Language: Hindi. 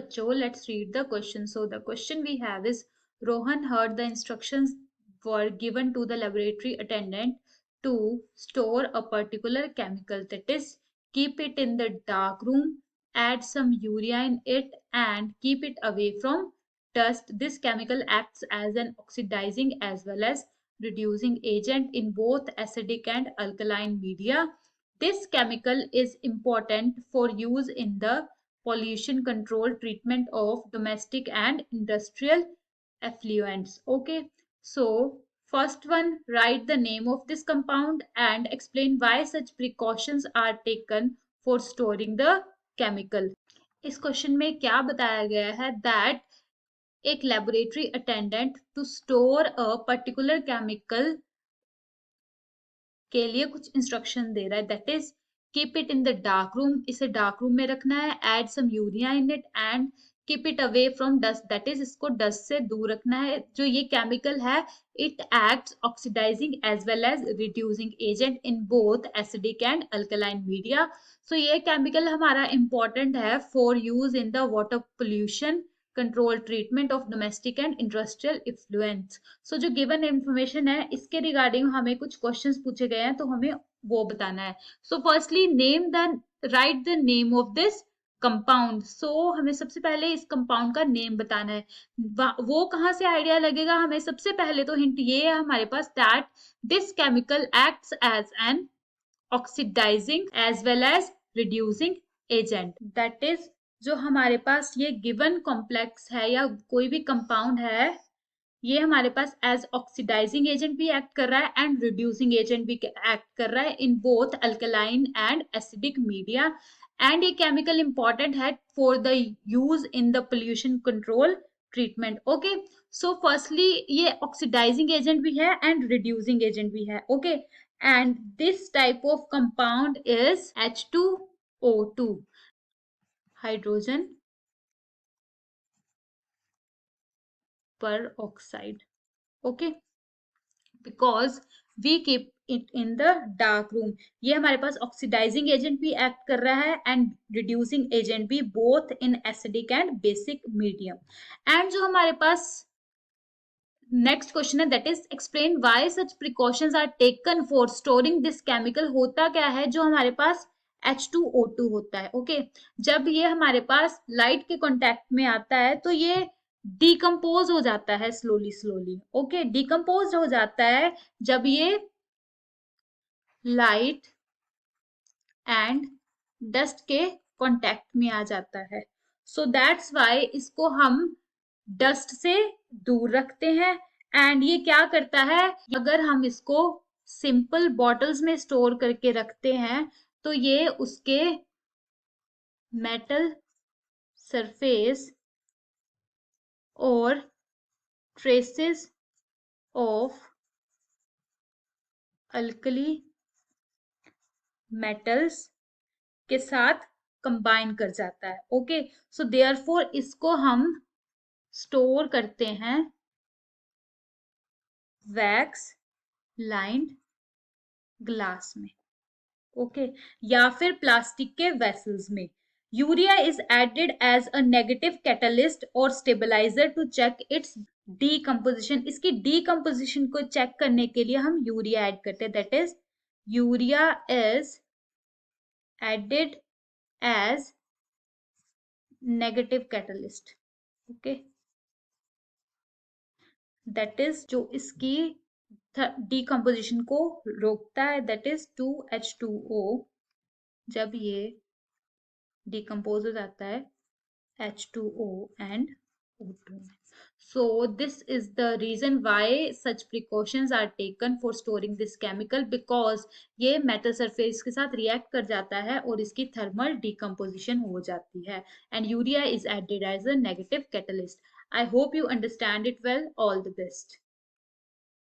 बच्चों, let's read the question. So the question we have is, Rohan heard the instructions were given to the laboratory attendant to store a particular chemical, that is, keep it in the dark room, add some urea in it, and keep it away from dust. This chemical acts as an oxidizing as well as reducing agent in both acidic and alkaline media. This chemical is important for use in the pollution control treatment of domestic and industrial effluents. Okay, so first one, write the name of this compound and explain why such precautions are taken for storing the chemical. इस क्वेश्चन में क्या बताया गया है that एक laboratory attendant to store a particular chemical के लिए कुछ इंस्ट्रक्शन दे रहा है, that is keep it in the dark room, इसे डार्क रूम में रखना है, add some urea in it and keep it away from dust, that is इसको डस्ट से दूर रखना है. जो ये केमिकल है, it acts oxidizing as well as reducing agent in both acidic and alkaline media. So ये केमिकल हमारा इंपॉर्टेंट है for use in the water pollution control treatment of domestic and industrial effluents. So जो गिवन इंफॉर्मेशन है इसके रिगार्डिंग हमें कुछ क्वेश्चंस पूछे गए हैं, तो हमें वो बताना है. So firstly name the right the name of this compound. So हमें सबसे पहले इस कंपाउंड का नेम बताना है. वो कहाँ से आइडिया लगेगा हमें? सबसे पहले तो हिंट ये है हमारे पास that this chemical acts as an oxidizing as well as reducing agent. That is जो हमारे पास ये गिवन कॉम्प्लेक्स है या कोई भी कंपाउंड है, ये हमारे पास एज ऑक्सीडाइजिंग एजेंट भी एक्ट कर रहा है एंड रिड्यूसिंग एजेंट भी एक्ट कर रहा है in both alkaline and acidic media. And ये केमिकल इंपॉर्टेंट है for the use in the pollution control treatment. Okay, so firstly ये ऑक्सीडाइजिंग एजेंट भी है एंड रिड्यूसिंग एजेंट भी है. Okay, and this type of compound is H2O2, hydrogen peroxide. Okay, because we keep it in the dark room. ये हमारे पास ऑक्सीडाइजिंग एजेंट भी एक्ट कर रहा है एंड रिड्यूसिंग एजेंट भी, both in acidic and basic medium. And जो हमारे पास नेक्स्ट क्वेश्चन है that is explain why such precautions are taken for storing this chemical. होता क्या है, जो हमारे पास H2O2 होता है, ओके, जब ये हमारे पास लाइट के कांटेक्ट में आता है तो ये डिकम्पोज हो जाता है स्लोली स्लोली. ओके, डिकम्पोज हो जाता है जब ये लाइट एंड डस्ट के कांटेक्ट में आ जाता है. सो दैट्स व्हाई इसको हम डस्ट से दूर रखते हैं. एंड ये क्या करता है, अगर हम इसको सिंपल बॉटल्स में स्टोर करके रखते हैं तो ये उसके मेटल सरफेस और ट्रेसेस ऑफ अल्कली मेटल्स के साथ कंबाइन कर जाता है. ओके, सो देयरफॉर इसको हम स्टोर करते हैं वैक्स लाइंड ग्लास में, ओके, या फिर प्लास्टिक के वेसल्स में. Urea is added as a negative catalyst और stabilizer to check its decomposition. इसकी डीकम्पोजिशन को चेक करने के लिए हम यूरिया ऐड करते हैं, that is urea is added as negative catalyst. Okay, that is जो इसकी डीकम्पोजिशन को रोकता है, दैट इज 2H2O. जब ये डिकम्पोज हो जाता है H2O and O2. So this is the reason why such precautions are taken for storing this chemical, because ये metal surface के साथ react कर जाता है और इसकी thermal decomposition हो जाती है and urea is added as a negative catalyst. I hope you understand it well. All the best.